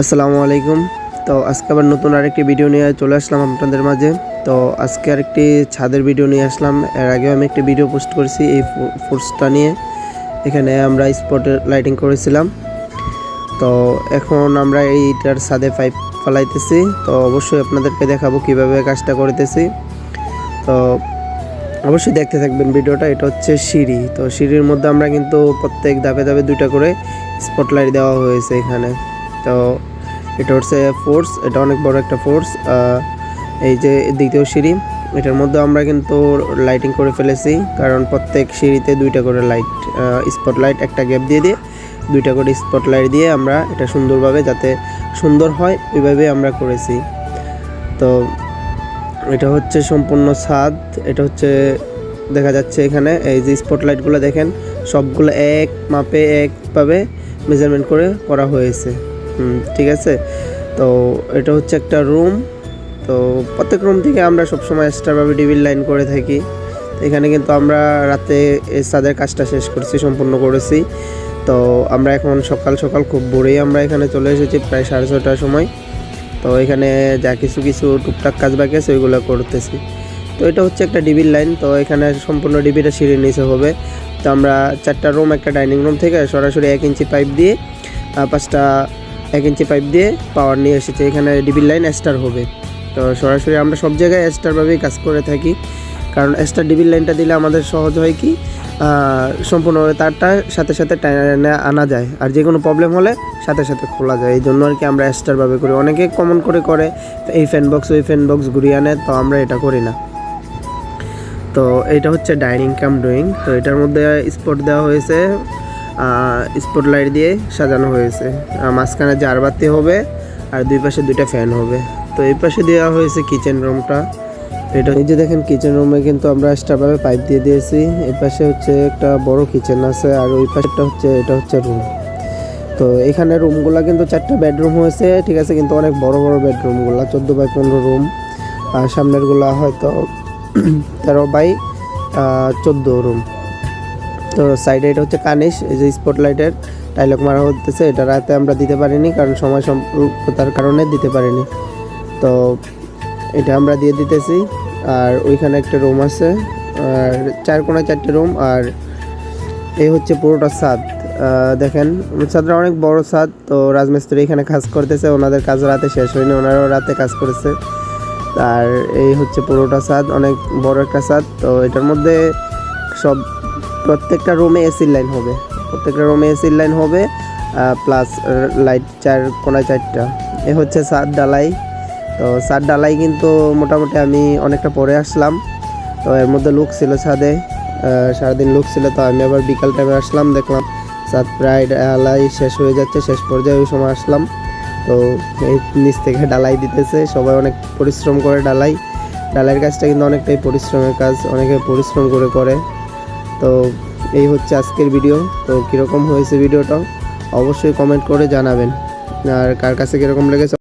আসসালামু আলাইকুম। তো আজকে আবার নতুন আরেকটি ভিডিও নিয়ে চলে আসলাম আপনাদের মাঝে। তো আজকে আরেকটি ছাদের ভিডিও নিয়ে আসলাম। এর আগেও আমি একটি ভিডিও পোস্ট করেছি এই ফোর্সটা নিয়ে। এখানে আমরা স্পটে লাইটিং করেছিলাম। তো এখন আমরা এইটার ছাদে পাইপ ফালাইতেছি। তো অবশ্যই আপনাদেরকে দেখাবো কিভাবে কাজটা করতেছি। তো অবশ্যই দেখতে থাকবেন ভিডিওটা। এটা হচ্ছে সিঁড়ি। তো সিঁড়ির মধ্যে আমরা কিন্তু প্রত্যেক ধাপে ধাপে দুইটা করে স্পটলাইট দেওয়া হয়েছে এখানে। তো এটা হচ্ছে ফোর্স, এটা অনেক বড় একটা ফোর্স। এই যে দ্বিতীয় সিঁড়ি, এটার মধ্যে আমরা কিন্তু লাইটিং করে ফেলেছি, কারণ প্রত্যেক সিঁড়িতে দুইটা করে লাইট স্পটলাইট একটা গ্যাপ দিয়ে দিয়ে দুইটা করে স্পটলাইট দিয়ে আমরা এটা সুন্দরভাবে যাতে সুন্দর হয় ওইভাবে আমরা করেছি। তো এটা হচ্ছে সম্পূর্ণ ছাদ। এটা হচ্ছে দেখা যাচ্ছে এখানে এই যে স্পটলাইটগুলো দেখেন, সবগুলো এক মাপে একভাবে মেজারমেন্ট করে করা হয়েছে। ঠিক আছে। তো এটা হচ্ছে একটা রুম। তো প্রত্যেক রুম থেকে আমরা সবসময় এক্সট্রাভাবে ডিবিল লাইন করে থাকি। এখানে কিন্তু আমরা রাতে এই ছাদের কাজটা শেষ করছি, সম্পূর্ণ করেছি। তো আমরা এখন সকাল সকাল খুব ভোরেই আমরা এখানে চলে এসেছি, প্রায় 6:30টার সময়। তো এখানে যা কিছু টুকটাক কাজ বাকি আছে ওইগুলো করতেছি। তো এটা হচ্ছে একটা ডিবির লাইন। তো এখানে সম্পূর্ণ ডিবিটা সিঁড়ির নিচে হবে। তো আমরা 4টা রুম, একটা ডাইনিং রুম থেকে সরাসরি 1 ইঞ্চি পাইপ দিয়ে 5টা 1 ইঞ্চি পাইপ দিয়ে পাওয়ার নিয়ে এসেছি। এখানে ডিবির লাইন এস্টার হবে। তো সরাসরি আমরা সব জায়গায় এস্টারভাবেই কাজ করে থাকি, কারণ এস্টার ডিবির লাইনটা দিলে আমাদের সহজ হয় কি সম্পূর্ণভাবে তারটা সাথে সাথে টাইনে আনা যায়, আর যে কোনো প্রবলেম হলে সাথে সাথে খোলা যায়। এই জন্য আর কি আমরা এস্টারভাবে করি। অনেকে কমন করে এই ফ্যান বক্স ওই ফ্যান বক্স ঘুরিয়ে আনে, তো আমরা এটা করি না। তো এটা হচ্ছে ডাইনিং কাম ড্রয়িং। তো এটার মধ্যে স্পট দেওয়া হয়েছে, স্পট লাইট দিয়ে সাজানো হয়েছে। মাঝখানে জারবাতি হবে আর দুই পাশে 2টা ফ্যান হবে। তো এই পাশে দেওয়া হয়েছে কিচেন রুমটা। এটা এই যে দেখেন, কিচেন রুমে কিন্তু আমরা এক্সট্রাভাবে পাইপ দিয়ে দিয়েছি। এই পাশে হচ্ছে একটা বড় কিচেন আছে, আর ওই পাশেটা হচ্ছে এটা হচ্ছে রুম। তো এখানে রুমগুলা কিন্তু 4টা বেডরুম হয়েছে, ঠিক আছে, কিন্তু অনেক বড় বড় বেডরুমগুলা 14x15 রুম। আর সামনেরগুলা হয়তো 13x14 রুম। তো সাইডে এটা হচ্ছে কানিশ, এই যে স্পটলাইটের ডায়লগ মারা হতেছে। এটা রাতে আমরা দিতে পারিনি, কারণ সময় স্বল্পতার কারণে দিতে পারিনি। তো এটা আমরা দিয়ে দিতেছি। আর ওইখানে একটা রুম আছে, আর 4 কোণায় 4টে রুম। আর এই হচ্ছে পুরোটা ছাদ। দেখেন ছাদটা অনেক বড় ছাদ। তো রাজমিস্ত্রি এখানে কাজ করতেছে, ওনাদের কাজ রাতে শেষ হয়নি, ওনারাও রাতে কাজ করেছে। আর এই হচ্ছে পুরোটা ছাদ, অনেক বড় একটা ছাদ। তো এটার মধ্যে প্রত্যেকটা রুমে এসির লাইন হবে, প্রত্যেকটা রুমে এসির লাইন হবে, প্লাস লাইট 4 কোণায় 4টা। এ হচ্ছে ছাদ ডালাই। তো ছাদ ডালাই কিন্তু মোটামুটি আমি অনেকটা পরে আসলাম। তো এর মধ্যে লোক ছিল ছাদে, সারাদিন লোক ছিল। তো আমি আবার বিকাল টাইমে আসলাম, দেখলাম ছাদ প্রায় ডালাই শেষ হয়ে যাচ্ছে, শেষ পর্যায়ে ওই সময় আসলাম। তো এই নিচ থেকে ডালাই দিতেছে, সবাই অনেক পরিশ্রম করে ডালাইয়ের কাজটা কিন্তু অনেকটাই পরিশ্রমের কাজ, অনেকে পরিশ্রম করে। তো এই হচ্ছে আজকের ভিডিও। তো কীরকম হয়েছে ভিডিওটা অবশ্যই কমেন্ট করে জানাবেন, আর কার কাছে কীরকম লেগেছে